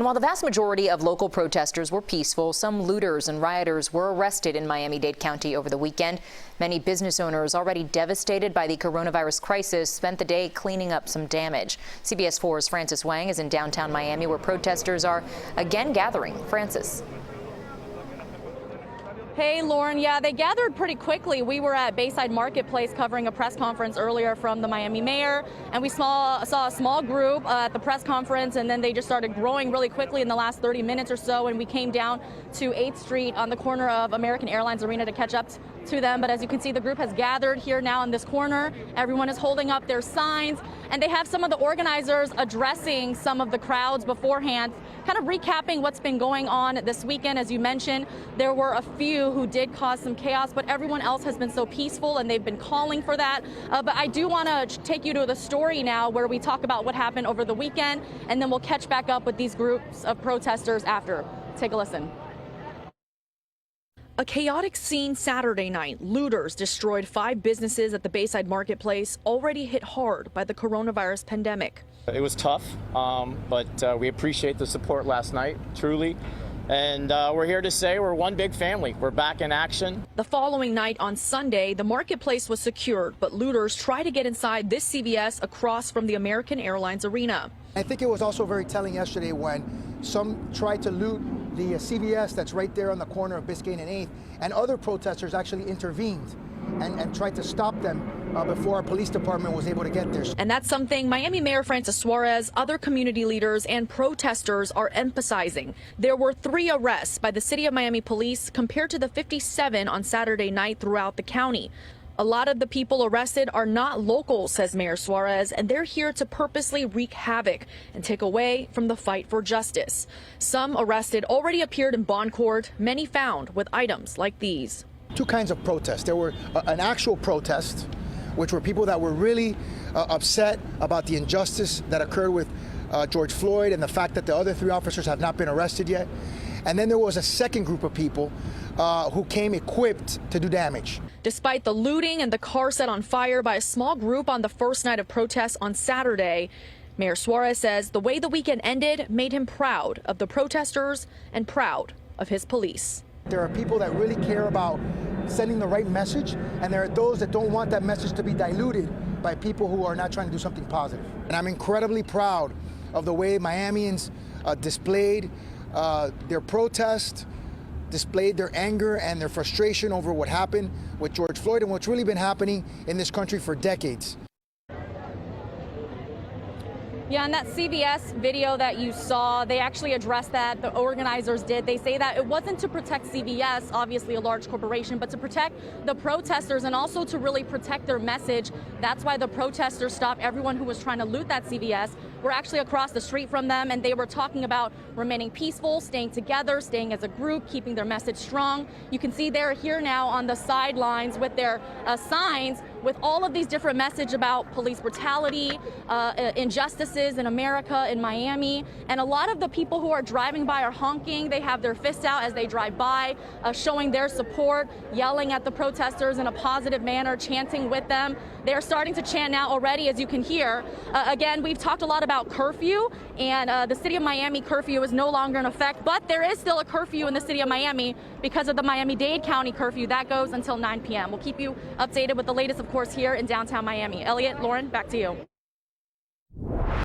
And while the vast majority of local protesters were peaceful, some looters and rioters were arrested in Miami-Dade County over the weekend. Many business owners already devastated by the coronavirus crisis spent the day cleaning up some damage. CBS 4's Francis Wang is in downtown Miami, where protesters are again gathering. Francis. Hey, Lauren. Yeah, they gathered pretty quickly. We were at Bayside Marketplace covering a press conference earlier from the Miami mayor, and we saw a small group at the press conference, and then they just started growing really quickly in the last 30 minutes or so, and we came down to 8th Street on the corner of American Airlines Arena to catch up to them. But as you can see, the group has gathered here now in this corner. Everyone is holding up their signs, and they have some of the organizers addressing some of the crowds beforehand, kind of recapping what's been going on this weekend. As you mentioned, there were a few who did cause some chaos, but everyone else has been so peaceful, and they've been calling for that. But I do want to take you to the story now, where we talk about what happened over the weekend, and then we'll catch back up with these groups of protesters after. Take a listen. A chaotic scene Saturday night. Looters destroyed 5 businesses at the Bayside Marketplace, already hit hard by the coronavirus pandemic. It was tough, but we appreciate the support last night, truly. And we're here to say we're one big family. We're back in action. The following night on Sunday, the marketplace was secured, but looters tried to get inside this CVS across from the American Airlines Arena. I think it was also very telling yesterday when some tried to loot the CVS that's right there on the corner of Biscayne and 8th, and other protesters actually intervened and tried to stop them before our police department was able to get there. And that's something Miami Mayor Francis Suarez, other community leaders, and protesters are emphasizing. There were 3 arrests by the City of Miami police compared to the 57 on Saturday night throughout the county. A lot of the people arrested are not locals, says Mayor Suarez, and they're here to purposely wreak havoc and take away from the fight for justice. Some arrested already appeared in bond court, many found with items like these. 2 kinds of protests. There were an actual protest, which were people that were really upset about the injustice that occurred with George Floyd and the fact that the other 3 officers have not been arrested yet. And then there was a second group of people who came equipped to do damage. Despite the looting and the car set on fire by a small group on the first night of protests on Saturday, Mayor Suarez says the way the weekend ended made him proud of the protesters and proud of his police. There are people that really care about sending the right message, and there are those that don't want that message to be diluted by people who are not trying to do something positive. And I'm incredibly proud of the way Miamians displayed their protest, displayed their anger and their frustration over what happened with George Floyd and what's really been happening in this country for decades. Yeah, and that CVS video that you saw, they actually addressed that. The organizers did. They say that it wasn't to protect CVS, obviously a large corporation, but to protect the protesters and also to really protect their message. That's why the protesters stopped everyone who was trying to loot that CVS. We're actually across the street from them, and they were talking about remaining peaceful, staying together, staying as a group, keeping their message strong. You can see they're here now on the sidelines with their signs with all of these different messages about police brutality, injustices in America, in Miami. And a lot of the people who are driving by are honking. They have their fists out as they drive by, showing their support, yelling at the protesters in a positive manner, chanting with them. They're starting to chant now already, as you can hear. Again, we've talked a lot about curfew, and the City of Miami curfew is no longer in effect, but there is still a curfew in the City of Miami because of the Miami-Dade County curfew. That goes until 9 p.m. We'll keep you updated with the latest, of course, here in downtown Miami. Elliot, Lauren, back to you.